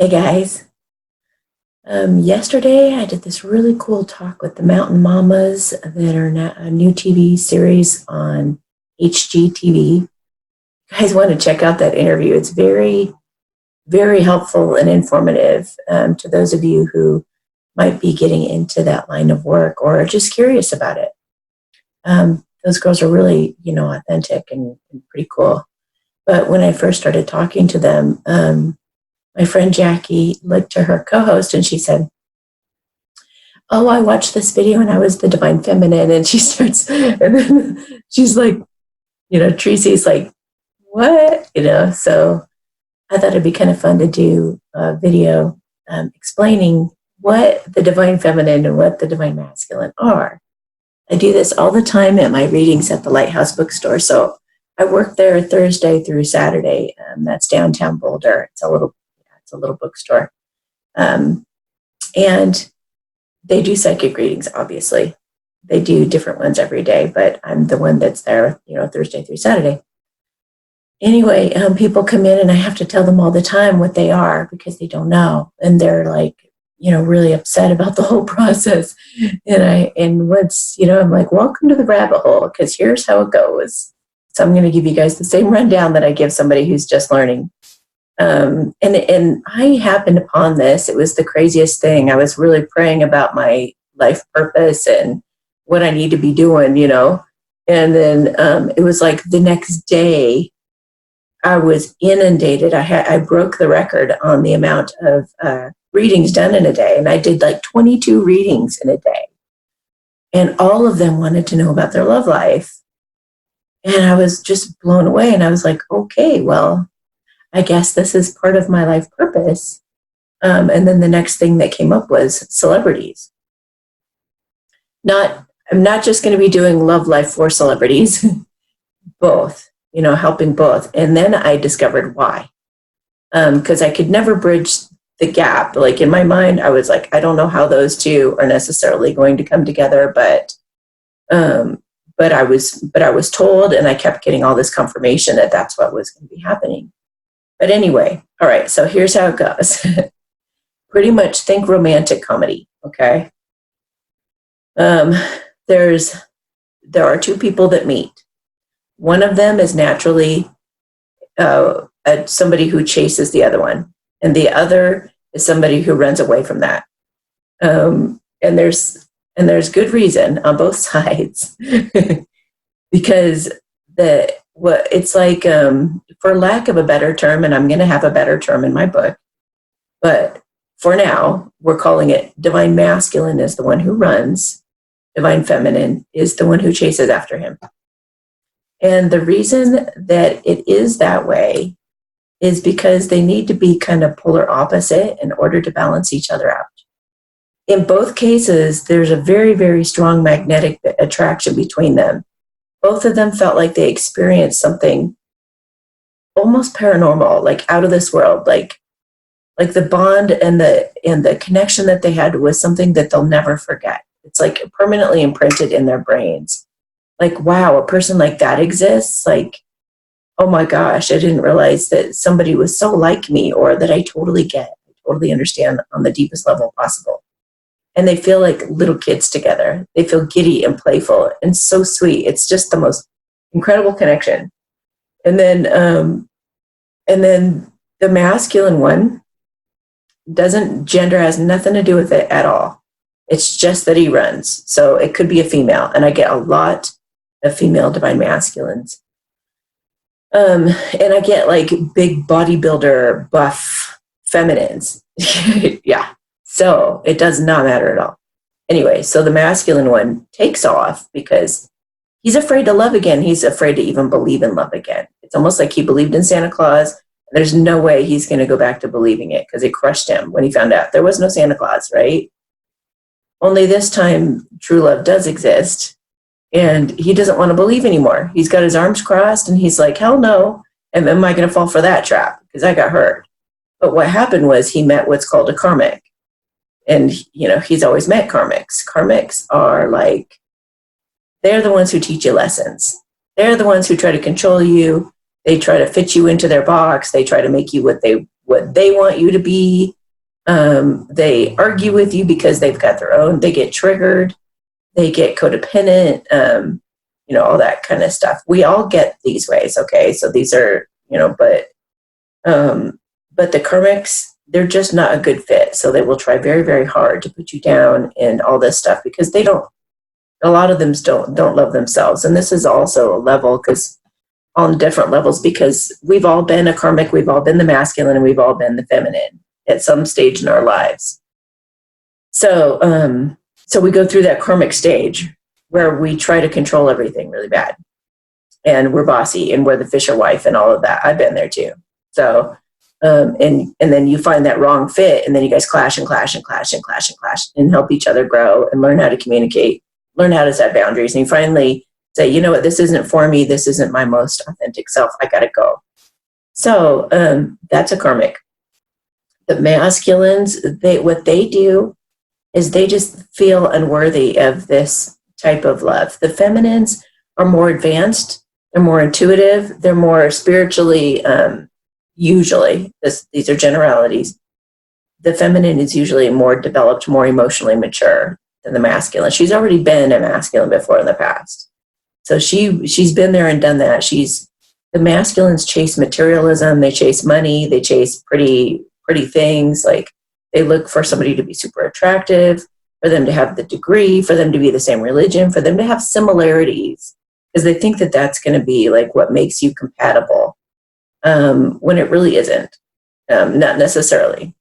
Hey guys. Yesterday I did this really cool talk with the Mountain Mamas that are now a new TV series on HGTV. You guys want to check out that interview. It's very, very helpful and informative to those of you who might be getting into that line of work or are just curious about it. Those girls are really, authentic and pretty cool. But when I first started talking to them, my friend Jackie looked to her co-host and she said, "Oh, I watched this video when I was the Divine Feminine." And she starts, and then she's like, Tracy's like, "What?" So I thought it'd be kind of fun to do a video explaining what the Divine Feminine and what the Divine Masculine are. I do this all the time at my readings at the Lighthouse Bookstore. So I work there Thursday through Saturday. That's downtown Boulder. It's a little bookstore. And they do psychic readings, obviously. They do different ones every day, but I'm the one that's there, Thursday through Saturday. Anyway, people come in and I have to tell them all the time what they are because they don't know. And they're like, really upset about the whole process. And once, I'm like, welcome to the rabbit hole, because here's how it goes. So I'm going to give you guys the same rundown that I give somebody who's just learning. And I happened upon this. It was the craziest thing. I was really praying about my life purpose and what I need to be doing, And then it was like the next day I was inundated. I broke the record on the amount of readings done in a day. And I did like 22 readings in a day. And all of them wanted to know about their love life. And I was just blown away. And I was like, okay, well, I guess this is part of my life purpose. And then the next thing that came up was celebrities. I'm not just going to be doing love life for celebrities, both, helping both. And then I discovered why. Because I could never bridge the gap. Like in my mind, I was like, I don't know how those two are necessarily going to come together, but I was told, and I kept getting all this confirmation that that's what was going to be happening. But anyway, all right, so here's how it goes. Pretty much think romantic comedy, okay? There are two people that meet. One of them is naturally somebody who chases the other one, and the other is somebody who runs away from that. And there's good reason on both sides, because it's like, for lack of a better term, and I'm going to have a better term in my book, but for now, we're calling it Divine Masculine is the one who runs, Divine Feminine is the one who chases after him. And the reason that it is that way is because they need to be kind of polar opposite in order to balance each other out. In both cases, there's a very, very strong magnetic attraction between them. Both of them felt like they experienced something almost paranormal, like out of this world, like the bond and the connection that they had was something that they'll never forget. It's like permanently imprinted in their brains. Like, wow, a person like that exists. Like, oh my gosh, I didn't realize that somebody was so like me, or that I totally understand on the deepest level possible. And they feel like little kids together. They feel giddy and playful and so sweet. It's just the most incredible connection. And then the masculine one gender has nothing to do with it at all. It's just that he runs. So it could be a female. And I get a lot of female divine masculines. And I get like big bodybuilder buff feminines. Yeah. So it does not matter at all. Anyway, so the masculine one takes off because he's afraid to love again. He's afraid to even believe in love again. It's almost like he believed in Santa Claus. There's no way he's going to go back to believing it because it crushed him when he found out there was no Santa Claus, right? Only this time, true love does exist. And he doesn't want to believe anymore. He's got his arms crossed and he's like, hell no. And am I going to fall for that trap? Because I got hurt. But what happened was he met what's called a karmic. And, he's always met karmics. Karmics are like, they're the ones who teach you lessons. They're the ones who try to control you. They try to fit you into their box. They try to make you what they what they want you to be. They argue with you because they've got their own, they get triggered, they get codependent, all that kind of stuff. We all get these ways. Okay. So these are, but the karmics, they're just not a good fit. So they will try very, very hard to put you down and all this stuff because a lot of them don't love themselves. And this is also a level because on different levels, because we've all been a karmic, we've all been the masculine, and we've all been the feminine at some stage in our lives. So, so we go through that karmic stage where we try to control everything really bad, and we're bossy, and we're the Fisher wife, and all of that. I've been there too. So, and then you find that wrong fit, and then you guys clash and clash and clash and clash and clash, and help each other grow and learn how to communicate, learn how to set boundaries, and you finally say, you know what, this isn't for me. This isn't my most authentic self. I gotta go. So that's a karmic. The masculines, what they do is they just feel unworthy of this type of love. The feminines are more advanced, they're more intuitive, they're more spiritually, usually, these are generalities. The feminine is usually more developed, more emotionally mature than the masculine. She's already been a masculine before in the past. So she's been there and done that. The masculines chase materialism, they chase money, they chase pretty things. Like they look for somebody to be super attractive, for them to have the degree, for them to be the same religion, for them to have similarities, because they think that that's going to be like what makes you compatible, when it really isn't, not necessarily.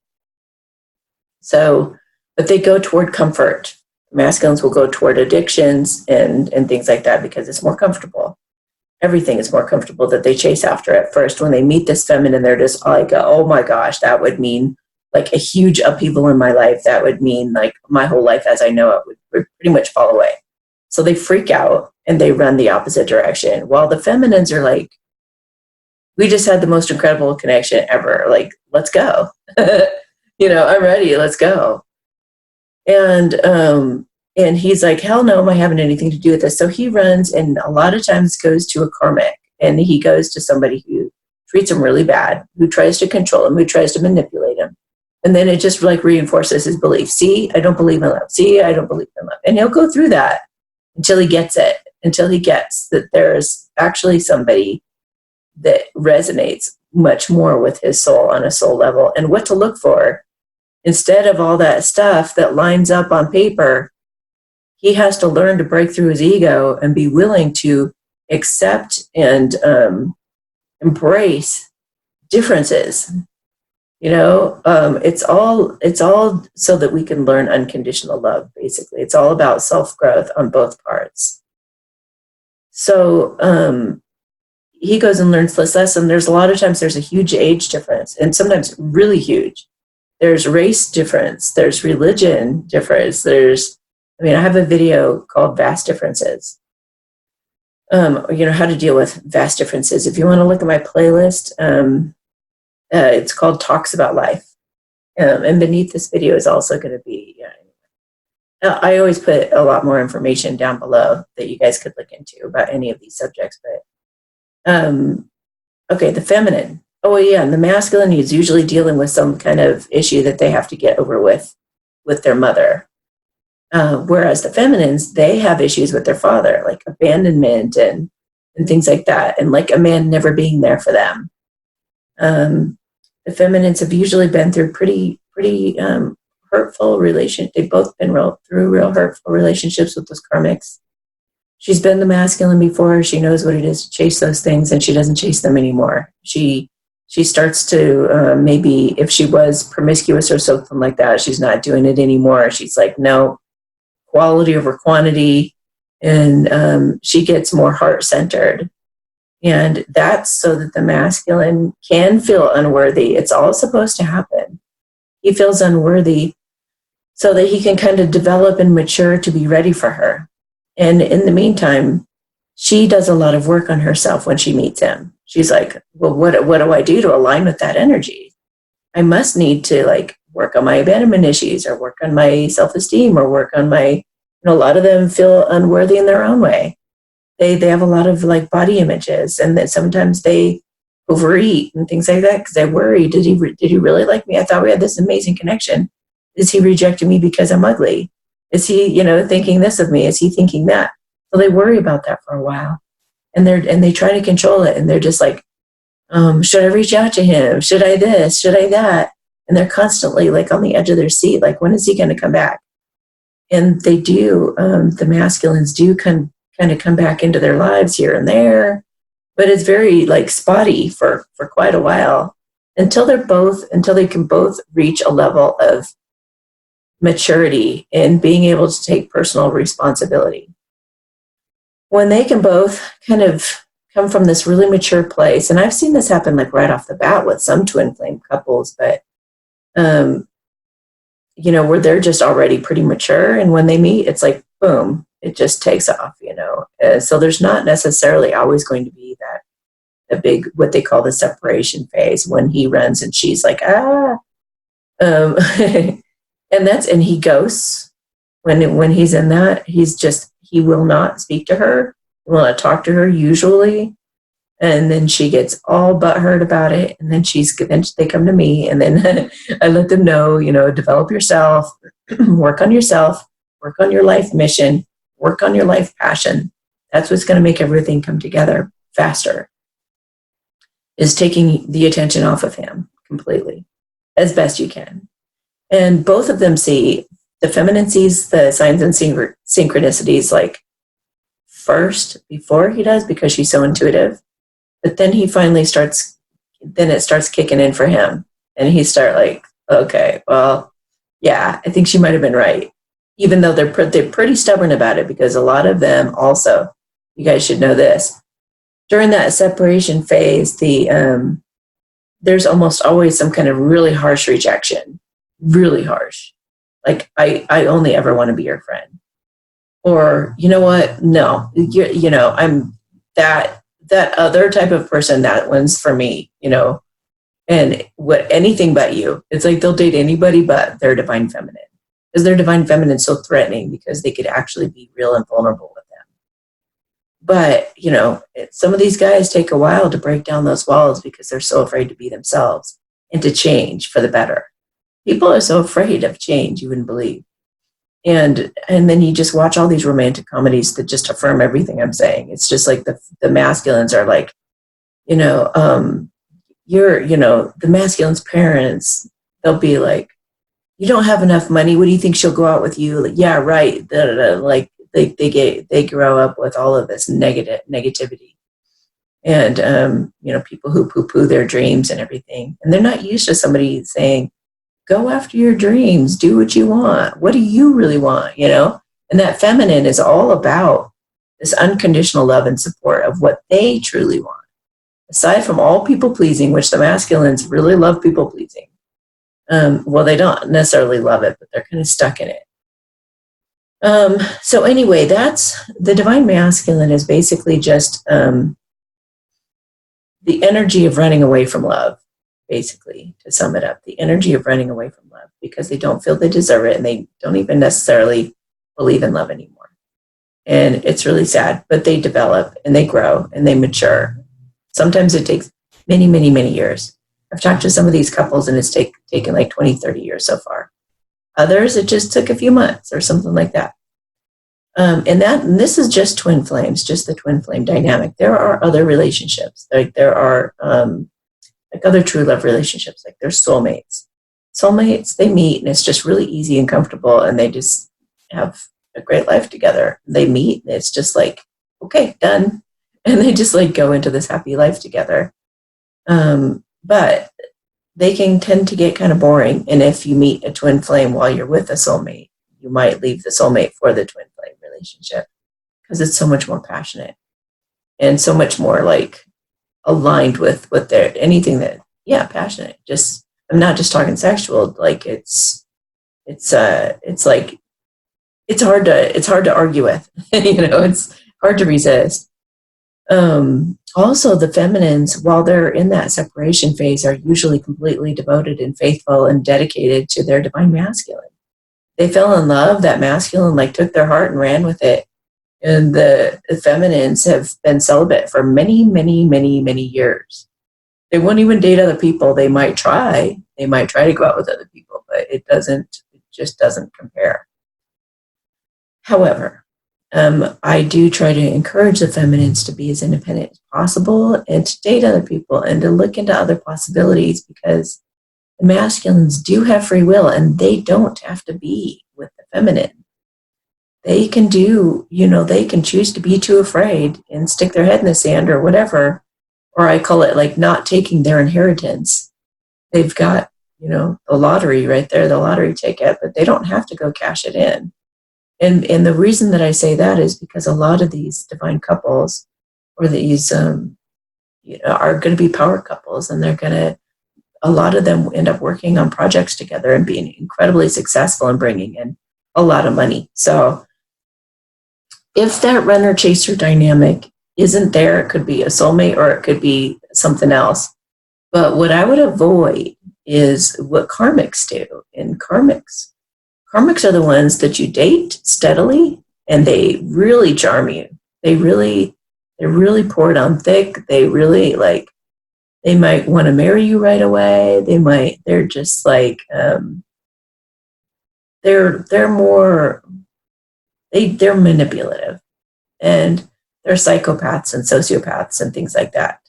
So, but they go toward comfort. Masculines will go toward addictions and things like that because it's more comfortable. Everything is more comfortable that they chase after at first. When they meet this feminine, they're just like, oh my gosh, that would mean like a huge upheaval in my life. That would mean like my whole life as I know it would pretty much fall away. So they freak out and they run the opposite direction. While the feminines are like, we just had the most incredible connection ever. Like, let's go. I'm ready. Let's go. And he's like, hell no, am I having anything to do with this? So he runs and a lot of times goes to a karmic, and he goes to somebody who treats him really bad, who tries to control him, who tries to manipulate him. And then it just like reinforces his belief. See, I don't believe in love. See, I don't believe in love. And he'll go through that until he gets it, until he gets that there's actually somebody that resonates much more with his soul on a soul level, and what to look for. Instead of all that stuff that lines up on paper, he has to learn to break through his ego and be willing to accept and embrace differences. It's all so that we can learn unconditional love, basically. It's all about self-growth on both parts. So he goes and learns this lesson. There's a lot of times there's a huge age difference, and sometimes really huge. There's race difference. There's religion difference. I have a video called Vast Differences. How to deal with vast differences. If you want to look at my playlist, it's called Talks About Life. And beneath this video is also going to be, I always put a lot more information down below that you guys could look into about any of these subjects. But, okay, the feminine. Oh, yeah, and the masculine is usually dealing with some kind of issue that they have to get over with their mother. Whereas the feminines, they have issues with their father, like abandonment and things like that, and like a man never being there for them. The feminines have usually been through pretty hurtful relationships. They've both been through real hurtful relationships with those karmics. She's been the masculine before. She knows what it is to chase those things, and she doesn't chase them anymore. She starts to, maybe if she was promiscuous or something like that, she's not doing it anymore. She's like, no, quality over quantity. And she gets more heart-centered. And that's so that the masculine can feel unworthy. It's all supposed to happen. He feels unworthy so that he can kind of develop and mature to be ready for her. And in the meantime, she does a lot of work on herself when she meets him. She's like, well, what do I do to align with that energy? I must need to like work on my abandonment issues, or work on my self-esteem, or work on my, a lot of them feel unworthy in their own way. They have a lot of like body images, and that sometimes they overeat and things like that because I worry, did he really like me? I thought we had this amazing connection. Is he rejecting me because I'm ugly? Is he, thinking this of me? Is he thinking that? So they worry about that for a while, and they try to control it, and they're just like, should I reach out to him? Should I this? Should I that? And they're constantly like on the edge of their seat, like, when is he going to come back? And they do. The masculines do kind of come back into their lives here and there, but it's very like spotty for quite a while until they can both reach a level of maturity and being able to take personal responsibility. When they can both kind of come from this really mature place, and I've seen this happen like right off the bat with some twin flame couples, but where they're just already pretty mature, and when they meet, it's like boom, it just takes off. So there's not necessarily always going to be a big, what they call the separation phase, when he runs and she's like, and he ghosts when he's in that. He will not speak to her, he will not talk to her usually, and then she gets all butthurt about it, and then they come to me, and then I let them know, develop yourself, work on yourself, work on your life mission, work on your life passion. That's what's going to make everything come together faster, is taking the attention off of him completely as best you can. And both of them see, the feminine sees the signs and synchronicities like first before he does, because she's so intuitive. But then he finally it starts kicking in for him. And he start like, okay, well, yeah, I think she might have been right. Even though they're pretty stubborn about it, because a lot of them also, you guys should know this, during that separation phase, there's almost always some kind of really harsh rejection, really harsh. Like, I only ever want to be your friend. Or, you know what? No, I'm that other type of person, that one's for me, and anything but you. It's like they'll date anybody but their divine feminine, because their divine feminine is so threatening, because they could actually be real and vulnerable with them. But, some of these guys take a while to break down those walls, because they're so afraid to be themselves and to change for the better. People are so afraid of change, you wouldn't believe. And then you just watch all these romantic comedies that just affirm everything I'm saying. It's just like the masculines are like, the masculine's parents, they'll be like, you don't have enough money. What do you think she'll go out with you? Like, yeah, right. Like they grow up with all of this negativity, and people who poo-poo their dreams and everything, and they're not used to somebody saying, go after your dreams, do what you want. What do you really want? And that feminine is all about this unconditional love and support of what they truly want. Aside from all people pleasing, which the masculines really love people pleasing. Well, they don't necessarily love it, but they're kind of stuck in it. So anyway, that's the divine masculine is basically just the energy of running away from love. Basically, to sum it up, the energy of running away from love, because they don't feel they deserve it, and they don't even necessarily believe in love anymore. And it's really sad, but they develop and they grow and they mature. Sometimes it takes many, many, many years. I've talked to some of these couples, and it's taken like 20, 30 years so far. Others, it just took a few months or something like that. And this is just twin flames, just the twin flame dynamic. There are other relationships. There are like other true love relationships, like they're soulmates. Soulmates, they meet, and it's just really easy and comfortable, and they just have a great life together. They meet, and it's just like, okay, done. And they just like go into this happy life together. But they can tend to get kind of boring. And if you meet a twin flame while you're with a soulmate, you might leave the soulmate for the twin flame relationship, because it's so much more passionate and so much more like aligned with their anything that, passionate. Just, I'm not just talking sexual. Like it's like, it's hard to argue with, it's hard to resist. Also, the feminines, while they're in that separation phase, are usually completely devoted and faithful and dedicated to their divine masculine. They fell in love, that masculine like took their heart and ran with it. And the feminines have been celibate for many, many, many, many years. They won't even date other people. They might try to go out with other people, but it just doesn't compare. However, I do try to encourage the feminines to be as independent as possible and to date other people and to look into other possibilities, because the masculines do have free will and they don't have to be with the feminine. They can they can choose to be too afraid and stick their head in the sand or whatever, or I call it like not taking their inheritance. They've got, the lottery right there, the lottery ticket, but they don't have to go cash it in. And the reason that I say that is because a lot of these divine couples or these, are going to be power couples, and a lot of them end up working on projects together and being incredibly successful and bringing in a lot of money. So if that runner chaser dynamic isn't there, it could be a soulmate or it could be something else. But what I would avoid is what karmics do. And karmics are the ones that you date steadily and they really charm you. They really pour it on thick. They really they might want to marry you right away. They're just like, they're manipulative, and they're psychopaths and sociopaths and things like that.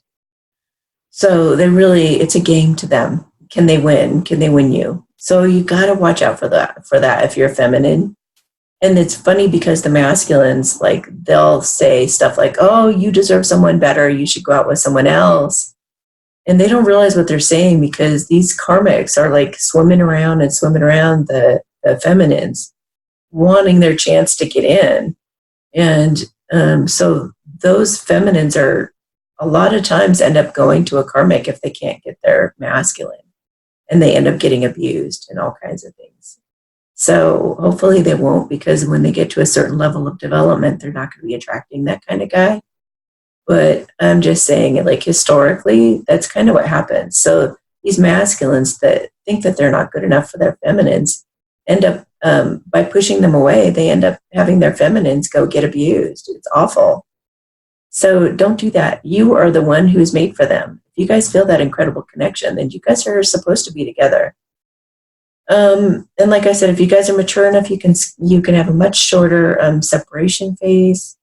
So it's a game to them. Can they win? Can they win you? So you got to watch out for that if you're feminine. And it's funny because the masculines, they'll say stuff like, oh, you deserve someone better. You should go out with someone else. And they don't realize what they're saying, because these karmics are swimming around the feminines, wanting their chance to get in. And so those feminines are a lot of times end up going to a karmic if they can't get their masculine, and they end up getting abused and all kinds of things. So hopefully they won't, because when they get to a certain level of development, they're not going to be attracting that kind of guy. But I'm just saying it, historically, that's kind of what happens. So these masculines that think that they're not good enough for their feminines end up, by pushing them away, they end up having their feminines go get abused. It's awful. So don't do that. You are the one who's made for them. If you guys feel that incredible connection, then you guys are supposed to be together. And like I said, if you guys are mature enough, you can have a much shorter separation phase.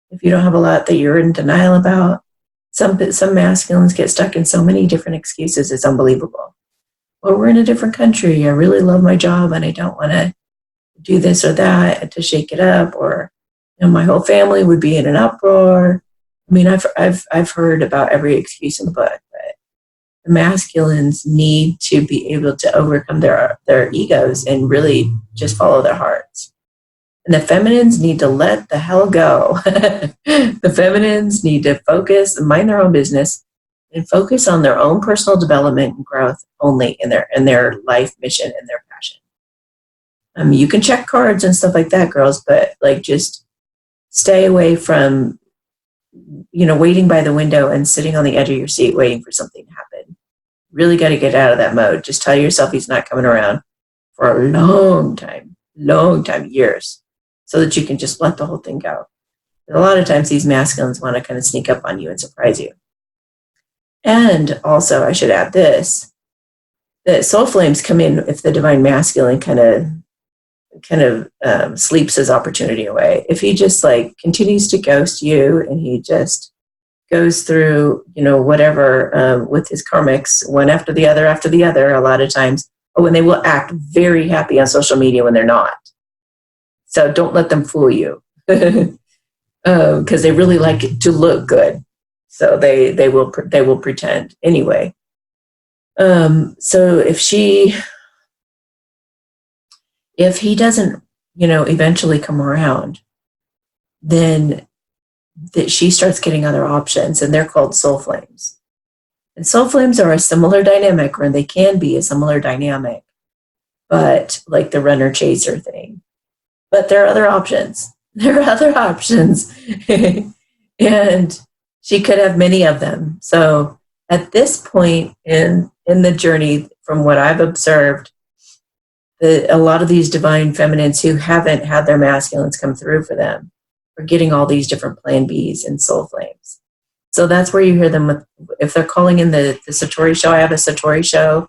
If you don't have a lot that you're in denial about, some masculines get stuck in so many different excuses. It's unbelievable. Well, we're in a different country. I really love my job and I don't want to do this or that to shake it up, or my whole family would be in an uproar. I mean, I've heard about every excuse in the book, but the masculines need to be able to overcome their egos and really just follow their hearts. And the feminines need to let the hell go. The feminines need to focus and mind their own business and focus on their own personal development and growth only in their life mission and their passion. You can check cards and stuff like that, girls, but just stay away from, waiting by the window and sitting on the edge of your seat waiting for something to happen. Really got to get out of that mode. Just tell yourself he's not coming around for a long time, years, so that you can just let the whole thing go. And a lot of times these masculines want to kind of sneak up on you and surprise you. And also, I should add this, that soul flames come in if the divine masculine kind of sleeps his opportunity away. If he just continues to ghost you and he just goes through, whatever with his karmics, one after the other, a lot of times, when they will act very happy on social media when they're not. So don't let them fool you, because they really like it to look good. So they will pretend anyway. So if he doesn't, eventually come around, then that she starts getting other options, and they're called soul flames. And soul flames are a similar dynamic, or they can be a similar dynamic, but like the runner chaser thing. But there are other options. And she could have many of them. So at this point in the journey, from what I've observed, a lot of these divine feminines who haven't had their masculines come through for them are getting all these different plan Bs and soul flames. So that's where you hear them with, if they're calling in the SATORI show. I have a SATORI show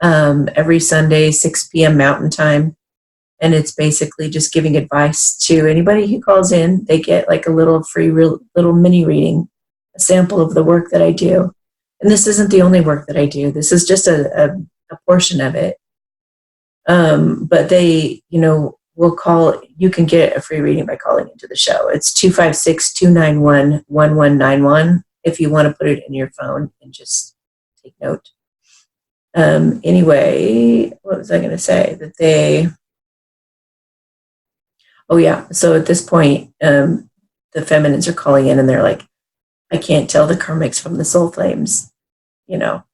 every Sunday, 6 p.m. Mountain Time. And it's basically just giving advice to anybody who calls in. They get like a little free, little mini reading, a sample of the work that I do. And this isn't the only work that I do. This is just a portion of it. But they, will call. You can get a free reading by calling into the show. It's 256-291-1191 if you want to put it in your phone and just take note. Anyway, what was I going to say? Oh yeah. So at this point, the feminines are calling in and they're like, I can't tell the karmics from the soul flames, or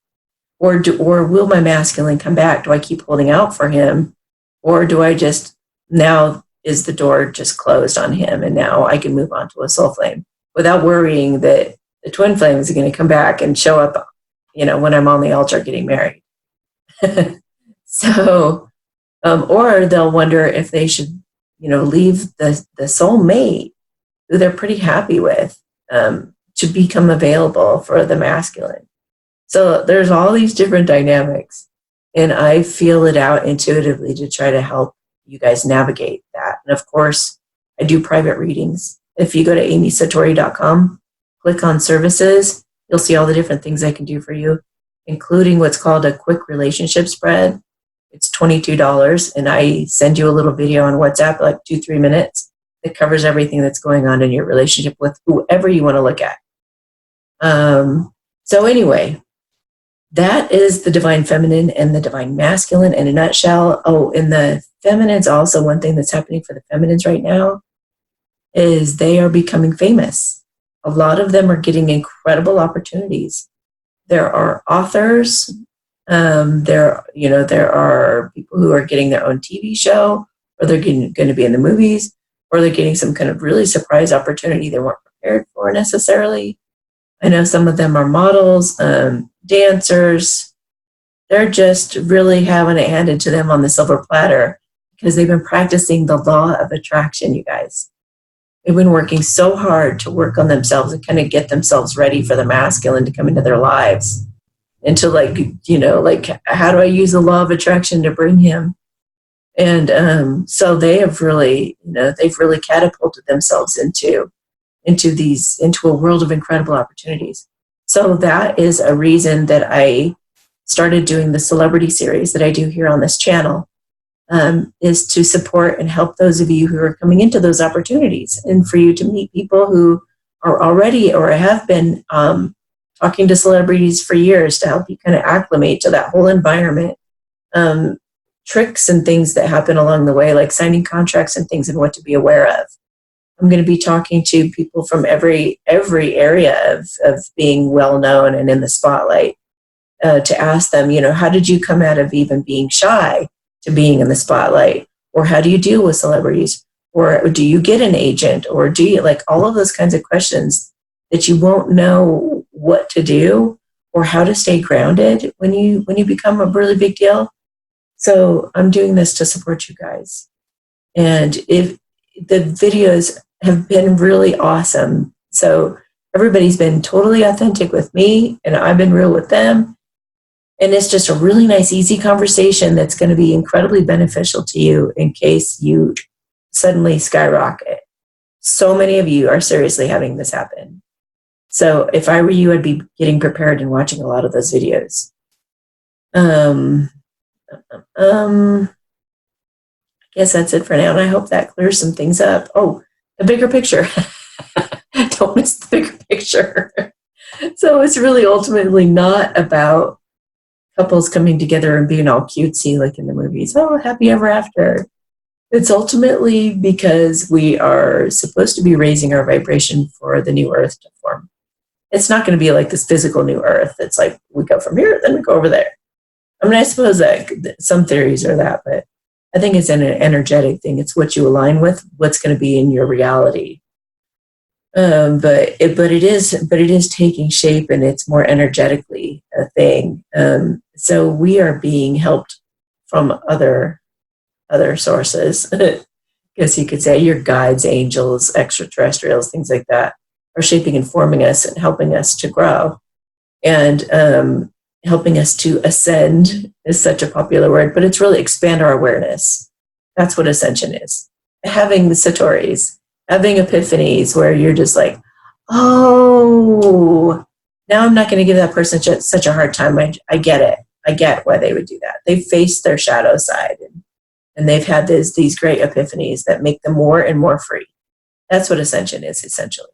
will my masculine come back? Do I keep holding out for him? Or do I just, now is the door just closed on him and now I can move on to a soul flame without worrying that the twin flames are going to come back and show up, when I'm on the altar getting married. So, or they'll wonder if they should, leave the soulmate who they're pretty happy with, to become available for the masculine. So there's all these different dynamics, and I feel it out intuitively to try to help you guys navigate that. And of course, I do private readings. If you go to amysatori.com, click on services, you'll see all the different things I can do for you, including what's called a quick relationship spread. It's $22, and I send you a little video on WhatsApp, like 2-3 minutes, that covers everything that's going on in your relationship with whoever you want to look at. So anyway, that is the divine feminine and the divine masculine in a nutshell. Oh, and the feminines also, one thing that's happening for the feminines right now is they are becoming famous. A lot of them are getting incredible opportunities. There are authors. There are people who are getting their own TV show, or they're going to be in the movies, or they're getting some kind of really surprise opportunity they weren't prepared for necessarily. I know some of them are models, dancers. They're just really having it handed to them on the silver platter because they've been practicing the law of attraction, you guys. They've been working so hard to work on themselves and kind of get themselves ready for the masculine to come into their lives. And to how do I use the law of attraction to bring him? And so they have really, they've really catapulted themselves into a world of incredible opportunities. So that is a reason that I started doing the celebrity series that I do here on this channel, is to support and help those of you who are coming into those opportunities, and for you to meet people who are already or have been talking to celebrities for years to help you kind of acclimate to that whole environment. Tricks and things that happen along the way, like signing contracts and things, and what to be aware of. I'm going to be talking to people from every area of being well known and in the spotlight, to ask them, how did you come out of even being shy to being in the spotlight? Or how do you deal with celebrities? Or do you get an agent? Or do you, like, all of those kinds of questions that you won't know what to do or how to stay grounded when you become a really big deal. So I'm doing this to support you guys. And if the videos have been really awesome. So everybody's been totally authentic with me, and I've been real with them. And it's just a really nice, easy conversation that's going to be incredibly beneficial to you in case you suddenly skyrocket. So many of you are seriously having this happen. So if I were you, I'd be getting prepared and watching a lot of those videos. I guess that's it for now, and I hope that clears some things up. Oh, the bigger picture. Don't miss the bigger picture. So it's really ultimately not about couples coming together and being all cutesy like in the movies. Oh, happy ever after. It's ultimately because we are supposed to be raising our vibration for the new earth to form. It's not going to be like this physical new earth. It's like we go from here, then we go over there. I mean, I suppose that some theories are that, but I think it's an energetic thing. It's what you align with, what's going to be in your reality. But it is taking shape, and it's more energetically a thing. So we are being helped from other sources. I guess you could say your guides, angels, extraterrestrials, things like that. are shaping and forming us and helping us to grow, and helping us to ascend is such a popular word, but it's really expand our awareness. That's what ascension is. Having the Satoris, having epiphanies where you're just like, oh, now I'm not going to give that person such a hard time. I get it. I get why they would do that. They faced their shadow side, and they've had these great epiphanies that make them more and more free. That's what ascension is, essentially.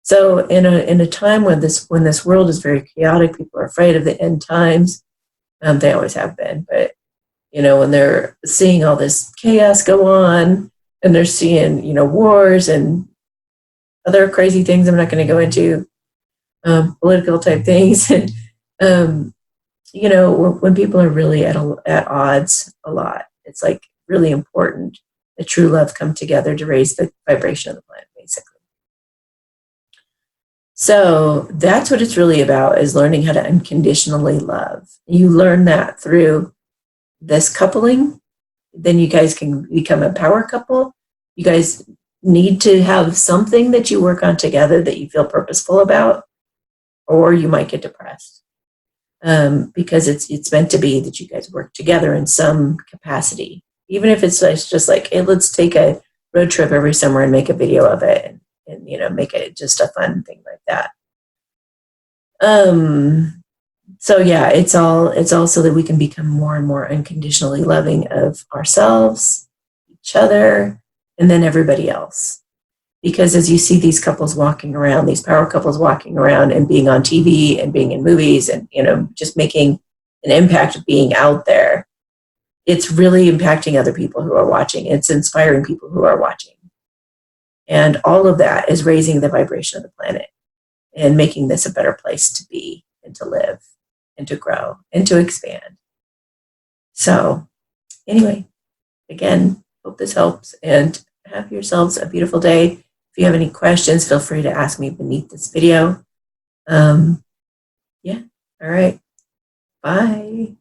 So in a time when this world is very chaotic, people are afraid of the end times. They always have been, but when they're seeing all this chaos go on, and they're seeing wars and other crazy things I'm not going to go into, political type things. When people are really at odds a lot, it's like really important that true love come together to raise the vibration of the planet, basically. So that's what it's really about, is learning how to unconditionally love. You learn that through this coupling. Then you guys can become a power couple. You guys need to have something that you work on together that you feel purposeful about, or you might get depressed. Because it's meant to be that you guys work together in some capacity. Even if it's just like, hey, let's take a road trip every summer and make a video of it, and make it just a fun thing like that. So yeah, it's all so that we can become more and more unconditionally loving of ourselves, each other, and then everybody else. Because as you see these couples walking around, these power couples walking around and being on TV and being in movies and just making an impact of being out there, it's really impacting other people who are watching. It's inspiring people who are watching. And all of that is raising the vibration of the planet and making this a better place to be and to live and to grow and to expand. So anyway, again, hope this helps, and have yourselves a beautiful day. If you have any questions, feel free to ask me beneath this video. Yeah. All right. Bye.